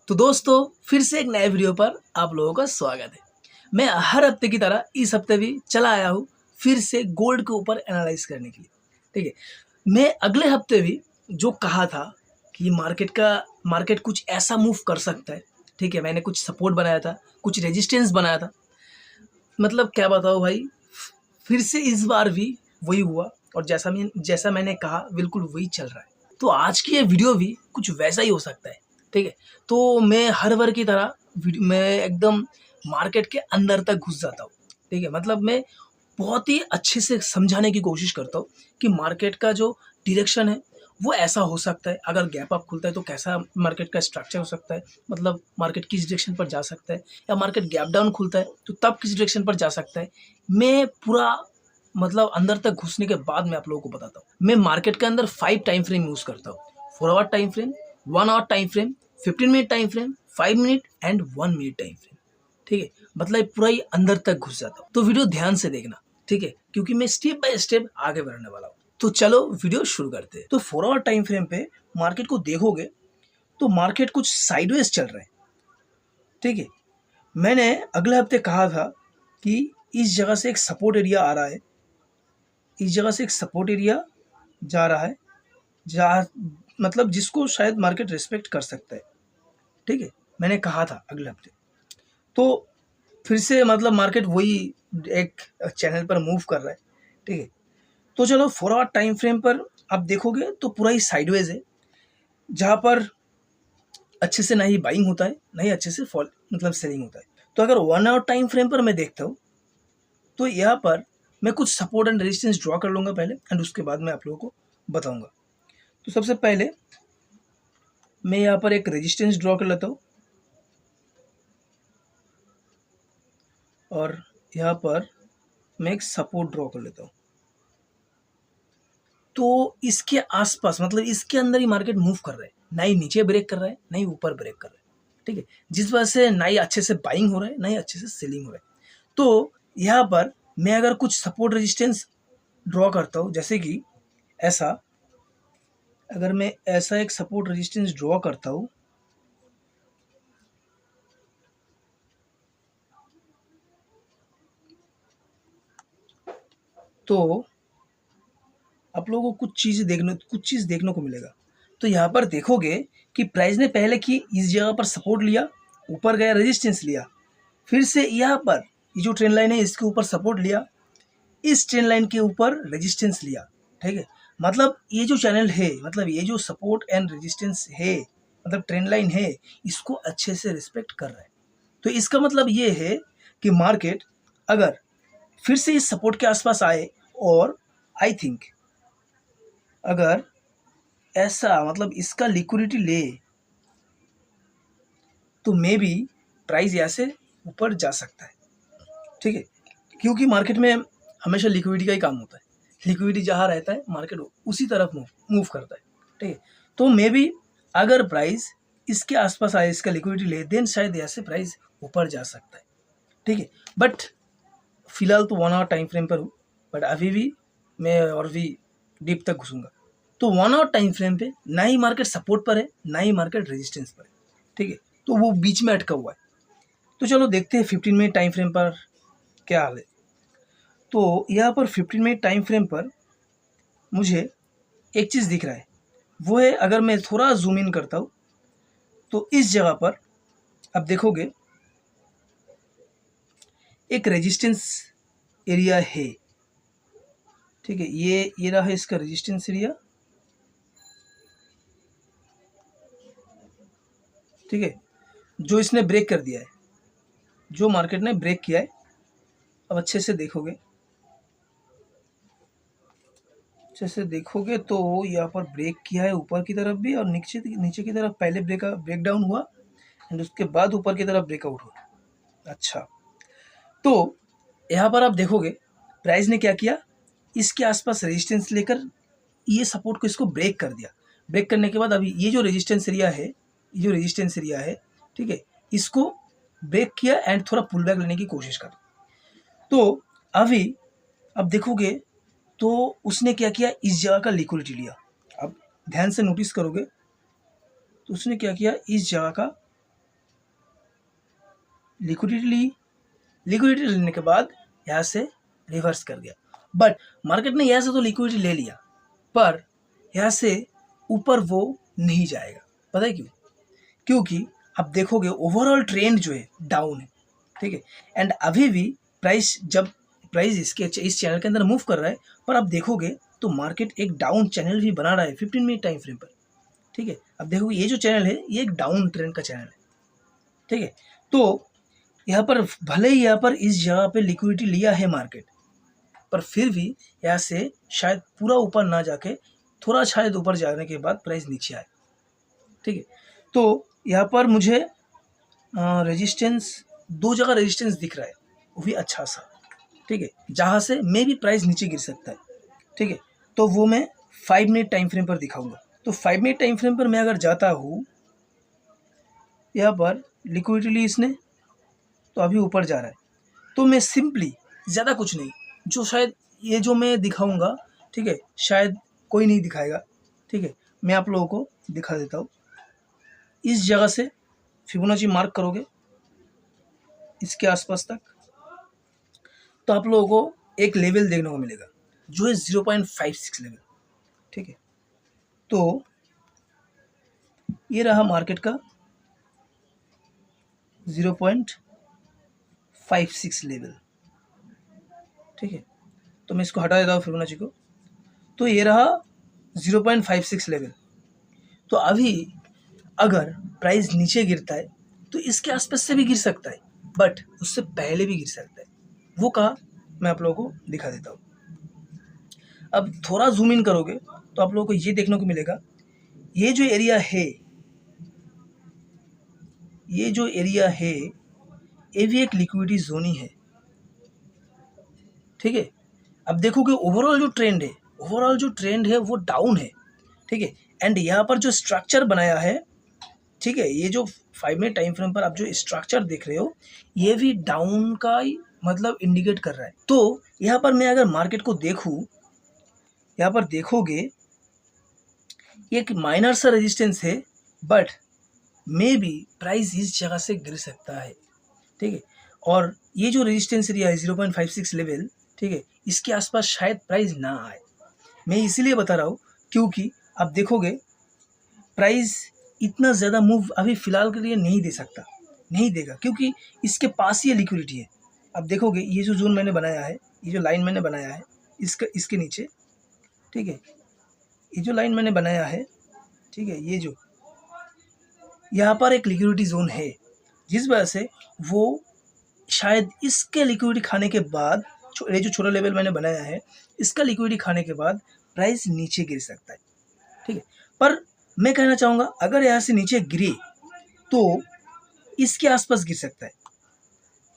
तो दोस्तों फिर से एक नए वीडियो पर आप लोगों का स्वागत है। मैं हर हफ्ते की तरह इस हफ्ते भी चला आया हूँ फिर से गोल्ड के ऊपर एनालाइज करने के लिए। ठीक है, मैं अगले हफ्ते भी जो कहा था कि मार्केट कुछ ऐसा मूव कर सकता है। ठीक है, मैंने कुछ सपोर्ट बनाया था, कुछ रेजिस्टेंस बनाया था। मतलब क्या बताओ भाई, फिर से इस बार भी वही हुआ और जैसा मैंने कहा बिल्कुल वही चल रहा है। तो आज की ये वीडियो भी कुछ वैसा ही हो सकता है। ठीक है, तो मैं हर बार की तरह मैं एकदम मार्केट के अंदर तक घुस जाता हूँ। ठीक है, मतलब मैं बहुत ही अच्छे से समझाने की कोशिश करता हूँ कि मार्केट का जो डायरेक्शन है वो ऐसा हो सकता है। अगर गैप अप खुलता है तो कैसा मार्केट का स्ट्रक्चर हो सकता है, मतलब मार्केट किस डायरेक्शन पर जा सकता है, या मार्केट गैप डाउन खुलता है तो तब किस डायरेक्शन पर जा सकता है। मैं पूरा मतलब अंदर तक घुसने के बाद मैं आप लोगों को बताता हूँ। मैं मार्केट के अंदर 5 टाइम फ्रेम यूज करता हूँ। 4 hour time frame, 1 hour time frame, 15 minute time frame, 5 minute and 1 minute time frame. ठीक है, मतलब पूरा ही अंदर तक घुस जाता हूँ। तो वीडियो ध्यान से देखना, ठीक है, क्योंकि मैं स्टेप बाय स्टेप आगे बढ़ने वाला हूँ। तो चलो वीडियो शुरू करते हैं। तो 4 आवर टाइम फ्रेम पे मार्केट को देखोगे तो मार्केट कुछ साइडवेज चल रहे हैं। ठीक है, मैंने अगले हफ्ते कहा था कि इस जगह से एक सपोर्ट एरिया आ रहा है, इस जगह से एक सपोर्ट एरिया जा रहा है, जहाँ मतलब जिसको शायद मार्केट रिस्पेक्ट कर सकता है। ठीक है, मैंने कहा था अगले हफ्ते। तो फिर से मतलब मार्केट वही एक चैनल पर मूव कर रहा है। ठीक है, तो चलो 4 आवर टाइम फ्रेम पर आप देखोगे तो पूरा ही साइडवेज है, जहाँ पर अच्छे से ना ही बाइंग होता है ना ही अच्छे से फॉल मतलब सेलिंग होता है। तो अगर 1 आवर टाइम फ्रेम पर मैं देखता हूँ तो यहाँ पर मैं कुछ सपोर्ट एंड रेजिस्टेंस ड्रॉ कर लूँगा पहले, एंड उसके बाद मैं आप लोगों को बताऊँगा। तो सबसे पहले मैं यहाँ पर एक रेजिस्टेंस ड्रॉ कर लेता हूँ और यहाँ पर मैं एक सपोर्ट ड्रॉ कर लेता हूँ। तो इसके आसपास मतलब इसके अंदर ही मार्केट मूव कर रहा है, ना ही नीचे ब्रेक कर रहा है ना ही ऊपर ब्रेक कर रहा है। ठीक है, जिस वजह से ना ही अच्छे से बाइंग हो रहा है ना ही अच्छे से सेलिंग हो रहा है। तो यहाँ पर मैं अगर कुछ सपोर्ट रेजिस्टेंस ड्रॉ करता हूँ, जैसे कि ऐसा, अगर मैं ऐसा एक सपोर्ट रेजिस्टेंस ड्रॉ करता हूँ तो आप लोगों को कुछ चीज़ देखने को मिलेगा। तो यहाँ पर देखोगे कि प्राइस ने पहले की इस जगह पर सपोर्ट लिया, ऊपर गया रेजिस्टेंस लिया, फिर से यहाँ पर ये जो ट्रेंड लाइन है इसके ऊपर सपोर्ट लिया, इस ट्रेंड लाइन के ऊपर रेजिस्टेंस लिया। ठीक है, मतलब ये जो चैनल है, मतलब ये जो सपोर्ट एंड रेजिस्टेंस है, मतलब ट्रेंड लाइन है, इसको अच्छे से रिस्पेक्ट कर रहा है। तो इसका मतलब ये है कि मार्केट अगर फिर से इस सपोर्ट के आसपास आए और आई थिंक अगर ऐसा मतलब इसका लिक्विडिटी ले तो मे बी प्राइस यहाँ से ऊपर जा सकता है। ठीक है, क्योंकि मार्केट में हमेशा लिक्विडिटी का ही काम होता है। लिक्विडिटी जहाँ रहता है मार्केट उसी तरफ मूव करता है। ठीक है, तो मे बी अगर प्राइस इसके आसपास आए, इसका लिक्विडिटी ले, देन शायद यहाँ से प्राइस ऊपर जा सकता है। ठीक है, बट फिलहाल तो 1 आवर टाइम फ्रेम पर हूँ, बट अभी भी मैं और भी डीप तक घुसूंगा। तो 1 आवर टाइम फ्रेम पे ना ही मार्केट सपोर्ट पर है ना ही मार्केट रेजिस्टेंस पर है। ठीक है, तो वो बीच में अटका हुआ है। तो चलो देखते हैं 15 मिनट टाइम फ्रेम पर क्या हाल है। तो यहाँ पर 15 मिनट टाइम फ्रेम पर मुझे एक चीज़ दिख रहा है, वो है अगर मैं थोड़ा जूम इन करता हूँ तो इस जगह पर अब देखोगे एक रेजिस्टेंस एरिया है। ठीक है, ये रहा है इसका रेजिस्टेंस एरिया। ठीक है, जो इसने ब्रेक कर दिया है, जो मार्केट ने ब्रेक किया है। अब अच्छे से देखोगे, अच्छे से देखोगे तो यहाँ पर ब्रेक किया है ऊपर की तरफ भी, और नीचे नीचे की तरफ पहले ब्रेक डाउन हुआ एंड उसके बाद ऊपर की तरफ ब्रेकआउट हुआ। अच्छा, तो यहाँ पर आप देखोगे प्राइस ने क्या किया, इसके आसपास रेजिस्टेंस लेकर ये सपोर्ट को इसको ब्रेक कर दिया। ब्रेक करने के बाद अभी ये जो रेजिस्टेंस एरिया है, ये जो रेजिस्टेंस एरिया है, ठीक है, इसको ब्रेक किया एंड थोड़ा पुल बैक लेने की कोशिश कर। तो अभी अब देखोगे तो उसने क्या किया, इस जगह का लिक्विडिटी लिया। अब ध्यान से नोटिस करोगे तो उसने क्या किया, इस जगह का लिक्विडिटी लेने के बाद यहाँ से रिवर्स कर गया। बट मार्केट ने यहाँ से तो लिक्विडिटी ले लिया, पर यहाँ से ऊपर वो नहीं जाएगा। पता है क्यों? क्योंकि आप देखोगे ओवरऑल ट्रेंड जो है डाउन है, ठीक है। एंड अभी भी जब प्राइस इस चैनल के अंदर मूव कर रहा है, पर आप देखोगे तो मार्केट एक डाउन चैनल भी बना रहा है 15 मिनट टाइम फ्रेम पर, ठीक है। अब देखोगे ये जो चैनल है ये एक डाउन ट्रेंड का चैनल है, ठीक है। तो यहाँ पर भले ही यहाँ पर इस जगह पे लिक्विडिटी लिया है मार्केट, पर फिर भी यहाँ से शायद पूरा ऊपर ना जाके थोड़ा शायद ऊपर जाने के बाद प्राइस नीचे आए, ठीक है। तो यहाँ पर मुझे रेजिस्टेंस, 2 जगह रेजिस्टेंस दिख रहा है, वो भी अच्छा सा, ठीक है, जहाँ से मे भी प्राइस नीचे गिर सकता है, ठीक है। तो वो मैं 5 मिनट टाइम फ्रेम पर दिखाऊंगा। तो 5 मिनट टाइम फ्रेम पर मैं अगर जाता हूँ, यहाँ पर लिक्विडिटी ली इसने, तो अभी ऊपर जा रहा है, तो मैं सिंपली ज़्यादा कुछ नहीं, जो शायद ये जो मैं दिखाऊंगा, ठीक है, शायद कोई नहीं दिखाएगा, ठीक है, मैं आप लोगों को दिखा देता हूँ। इस जगह से फिबोनाची मार्क करोगे इसके आसपास तक, तो आप लोगों को एक लेवल देखने को मिलेगा जो है 0.56 लेवल, ठीक है। तो ये रहा मार्केट का 0.56 लेवल, ठीक है। तो मैं इसको हटा देता हूँ फिबोनाची को। तो ये रहा 0.56 लेवल। तो अभी अगर प्राइस नीचे गिरता है तो इसके आसपास से भी गिर सकता है, बट उससे पहले भी गिर सकता है। वो कहा मैं आप लोगों को दिखा देता हूँ। अब थोड़ा जूम इन करोगे तो आप लोगों को ये देखने को मिलेगा, ये जो एरिया है, ये भी एक लिक्विडिटी जोन ही है, ठीक है। अब देखोगे ओवरऑल जो ट्रेंड है वो डाउन है, ठीक है। एंड यहाँ पर जो स्ट्रक्चर बनाया है, ठीक है, ये जो 5 मिनट टाइम फ्रेम पर आप जो स्ट्रक्चर देख रहे हो, ये भी डाउन का ही मतलब इंडिकेट कर रहा है। तो यहाँ पर मैं अगर मार्केट को देखूँ, यहाँ पर देखोगे एक माइनर सा रेजिस्टेंस है, बट मे बी प्राइस इस जगह से गिर सकता है, ठीक है। और ये जो रेजिस्टेंस एरिया है 0.56 लेवल, ठीक है, इसके आसपास शायद प्राइस ना आए। मैं इसीलिए बता रहा हूँ क्योंकि आप देखोगे प्राइस इतना ज़्यादा मूव अभी फ़िलहाल के लिए नहीं देगा, क्योंकि इसके पास ही लिक्विडिटी है। अब देखोगे ये जो जोन मैंने बनाया है, ये जो लाइन मैंने बनाया है, इसके नीचे, ठीक है, ये जो लाइन मैंने बनाया है, ठीक है, ये जो यहाँ पर एक लिक्विडिटी जोन है, जिस वजह से वो शायद इसके लिक्विडिटी खाने के बाद, ये जो छोटा लेवल मैंने बनाया है, इसका लिक्विडिटी खाने के बाद प्राइस नीचे गिर सकता है, ठीक है। पर मैं कहना चाहूँगा अगर यहाँ से नीचे गिरे तो इसके आसपास गिर सकता है,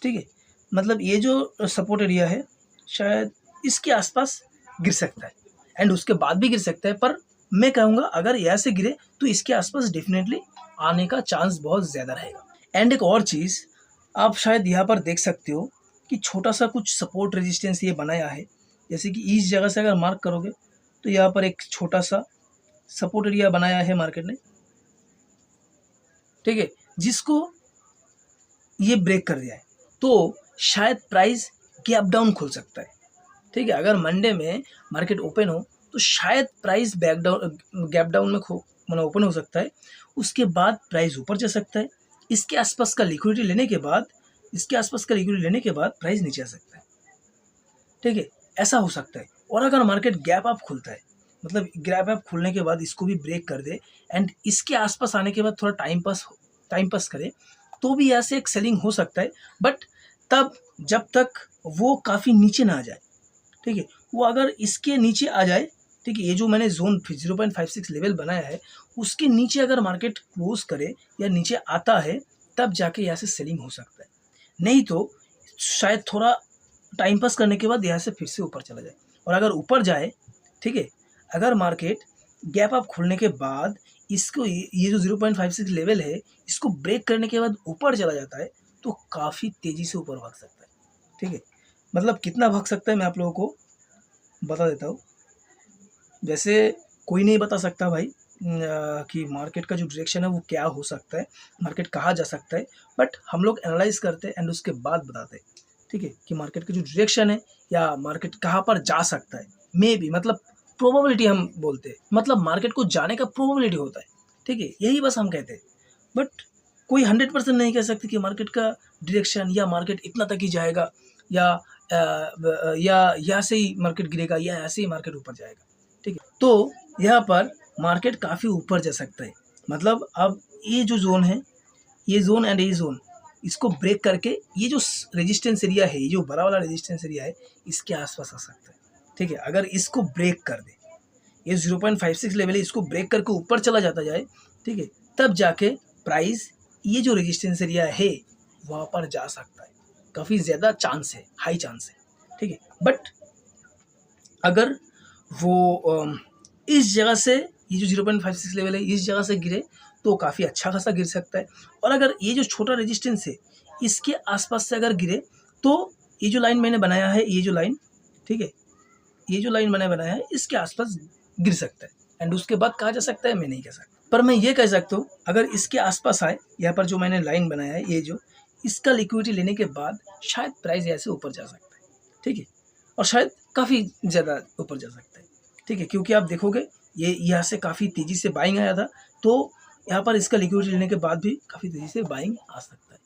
ठीक है। मतलब ये जो सपोर्ट एरिया है शायद इसके आसपास गिर सकता है, एंड उसके बाद भी गिर सकता है। पर मैं कहूँगा अगर यहाँ से गिरे तो इसके आसपास डेफिनेटली आने का चांस बहुत ज़्यादा रहेगा। एंड एक और चीज़ आप शायद यहाँ पर देख सकते हो कि छोटा सा कुछ सपोर्ट रेजिस्टेंस ये बनाया है, जैसे कि इस जगह से अगर मार्क करोगे तो यहाँ पर एक छोटा सा सपोर्ट एरिया बनाया है मार्केट ने, ठीक है, जिसको ये ब्रेक कर दिया है। तो शायद प्राइस गैप डाउन खुल सकता है, ठीक है। अगर मंडे में मार्केट ओपन हो तो शायद प्राइस गैप डाउन में मतलब ओपन हो सकता है, उसके बाद प्राइस ऊपर जा सकता है। इसके आसपास का लिक्विडिटी लेने के बाद प्राइस नीचे आ सकता है, ठीक है, ऐसा हो सकता है। और अगर मार्केट गैप अप खुलता है, मतलब गैप अप खुलने के बाद इसको भी ब्रेक कर दे एंड इसके आसपास आने के बाद थोड़ा टाइम पास करे, तो भी यहाँ से एक सेलिंग हो सकता है। बट तब जब तक वो काफ़ी नीचे ना आ जाए, ठीक है, वो अगर इसके नीचे आ जाए, ठीक है, ये जो मैंने जोन 0.56 लेवल बनाया है उसके नीचे अगर मार्केट क्लोज करे या नीचे आता है, तब जाके यहाँ से सेलिंग हो सकता है। नहीं तो शायद थोड़ा टाइम पास करने के बाद यहाँ से फिर से ऊपर चला जाए। और अगर ऊपर जाए, ठीक है, अगर मार्केट गैप अप खुलने के बाद इसको ये जो 0.56 लेवल है इसको ब्रेक करने के बाद ऊपर चला जाता है, तो काफ़ी तेज़ी से ऊपर भाग सकता है, ठीक है। मतलब कितना भाग सकता है मैं आप लोगों को बता देता हूँ। वैसे कोई नहीं बता सकता भाई, कि मार्केट का जो डायरेक्शन है वो क्या हो सकता है, मार्केट कहाँ जा सकता है, बट हम लोग एनालाइज करते हैं एंड उसके बाद बताते हैं, ठीक है, कि मार्केट का जो डायरेक्शन है या मार्केट कहाँ पर जा सकता है। मे बी मतलब प्रोबेबिलिटी हम बोलते हैं, मतलब मार्केट को जाने का प्रोबेबिलिटी होता है, ठीक है, यही बस हम कहते हैं। बट कोई 100% नहीं कह सकते कि मार्केट का डायरेक्शन या मार्केट इतना तक ही जाएगा या यहाँ से ही मार्केट गिरेगा या ऐसे ही मार्केट ऊपर जाएगा, ठीक है। तो यहाँ पर मार्केट काफ़ी ऊपर जा सकता है, मतलब अब ये जो जोन है, ये जोन एंड ये जोन, इसको ब्रेक करके ये जो रेजिस्टेंस एरिया है, ये जो बड़ा वाला रेजिस्टेंस एरिया है, इसके आसपास आ सकता है, ठीक है। अगर इसको ब्रेक कर दे, ये 0.56 लेवल है, इसको ब्रेक करके ऊपर चला जाता जाए, ठीक है, तब जाके प्राइस ये जो रेजिस्टेंस एरिया है वहाँ पर जा सकता है, काफ़ी ज़्यादा चांस है, हाई चांस है, ठीक है। बट अगर वो इस जगह से, ये जो 0.56 लेवल है, इस जगह से गिरे तो काफ़ी अच्छा खासा गिर सकता है। और अगर ये जो छोटा रेजिस्टेंस है इसके आसपास से अगर गिरे तो ये जो लाइन मैंने बनाया है, ये जो लाइन, ठीक है, ये जो लाइन मैंने बनाया है इसके आसपास गिर सकता है एंड उसके बाद कहा जा सकता है, मैं नहीं कह सकता, पर मैं ये कह सकता हूँ अगर इसके आसपास आए, यहाँ पर जो मैंने लाइन बनाया है, ये जो इसका लिक्विडिटी लेने के बाद शायद प्राइस ऐसे ऊपर जा सकता है, ठीक है, और शायद काफ़ी ज़्यादा ऊपर जा सकता है, ठीक है, क्योंकि आप देखोगे ये यहाँ से काफ़ी तेज़ी से बाइंग आया था, तो यहाँ पर इसका लिक्विडिटी लेने के बाद भी काफ़ी तेज़ी से बाइंग आ सकता है,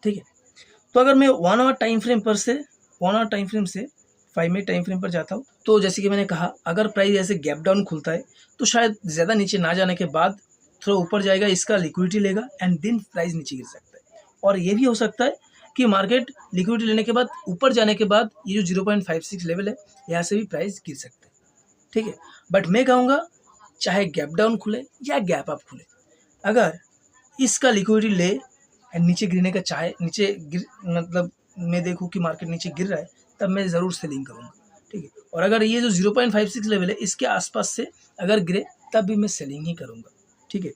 ठीक है। तो अगर मैं 1 आवर टाइम फ्रेम से 5 मिनट टाइम फ्रेम पर जाता हूँ, तो जैसे कि मैंने कहा, अगर प्राइस ऐसे गैप डाउन खुलता है तो शायद ज़्यादा नीचे ना जाने के बाद थोड़ा ऊपर जाएगा, इसका लिक्विडिटी लेगा एंड देन प्राइस नीचे गिर सकता है। और ये भी हो सकता है कि मार्केट लिक्विडिटी लेने के बाद ऊपर जाने के बाद ये जो 0.56 लेवल है यहाँ से भी प्राइस गिर सकता है, ठीक है। बट मैं कहूँगा चाहे गैप डाउन खुले या गैप अप खुले, अगर इसका लिक्विडिटी ले एंड नीचे गिरने का चाहे, नीचे गिर मतलब मैं देखूँ कि मार्केट नीचे गिर रहा है, तब मैं ज़रूर सेलिंग करूँगा, ठीक है। और अगर ये जो 0.56 लेवल है इसके आसपास से अगर गिरे तब भी मैं सेलिंग ही करूँगा, ठीक है।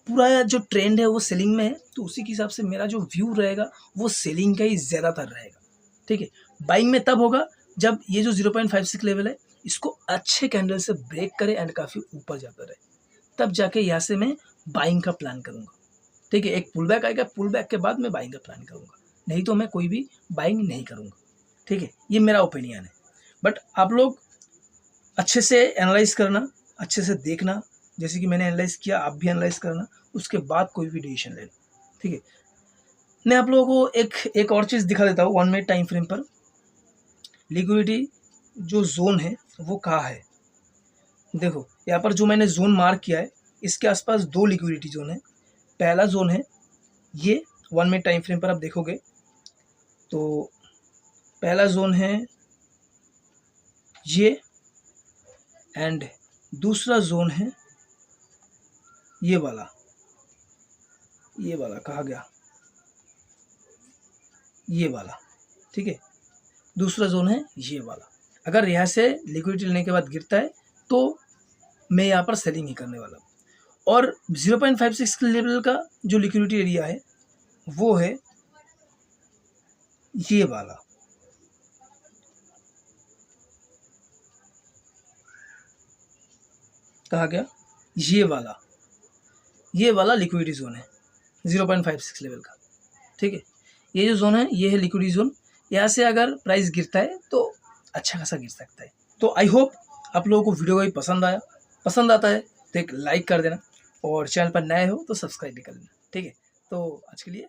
पूरा जो ट्रेंड है वो सेलिंग में है, तो उसी के हिसाब से मेरा जो व्यू रहेगा वो सेलिंग का ही ज़्यादातर रहेगा, ठीक है। बाइंग में तब होगा जब ये जो 0.56 लेवल है इसको अच्छे कैंडल से ब्रेक करे एंड काफ़ी ऊपर जाता रहे, तब जाके यहाँ से मैं बाइंग का प्लान करूँगा, ठीक है। एक पुल बैक आएगा, पुल बैक के बाद मैं बाइंग का प्लान करूँगा, नहीं तो मैं कोई भी बाइंग नहीं करूँगा, ठीक है। ये मेरा ओपिनियन है, बट आप लोग अच्छे से एनालाइज करना, अच्छे से देखना, जैसे कि मैंने एनालाइज किया आप भी एनालाइज करना, उसके बाद कोई भी डिसीजन लेना, ठीक है। मैं आप लोगों को एक और चीज़ दिखा देता हूँ। 1 मिनट टाइम फ्रेम पर लिक्विडिटी जो जोन है वो कहाँ है, देखो यहाँ पर जो मैंने जोन मार्क किया है इसके आसपास 2 लिक्विडिटी जोन है। पहला जोन है ये, 1 मिनट टाइम फ्रेम पर आप देखोगे तो पहला जोन है ये एंड दूसरा जोन है ये वाला कहा गया, ये वाला, ठीक है। दूसरा जोन है ये वाला। अगर यहाँ से लिक्विडिटी लेने के बाद गिरता है तो मैं यहाँ पर सेलिंग ही करने वाला हूँ। और 0.56 लेवल का जो लिक्विडिटी एरिया है वो है ये वाला, कहा गया ये वाला लिक्विडिटी जोन है 0.56 लेवल का, ठीक है। ये जो जोन है ये है लिक्विडिटी जोन, यहाँ से अगर प्राइस गिरता है तो अच्छा खासा गिर सकता है। तो आई होप आप लोगों को वीडियो पसंद आता है तो एक लाइक कर देना और चैनल पर नए हो तो सब्सक्राइब भी कर लेना, ठीक है। तो आज के लिए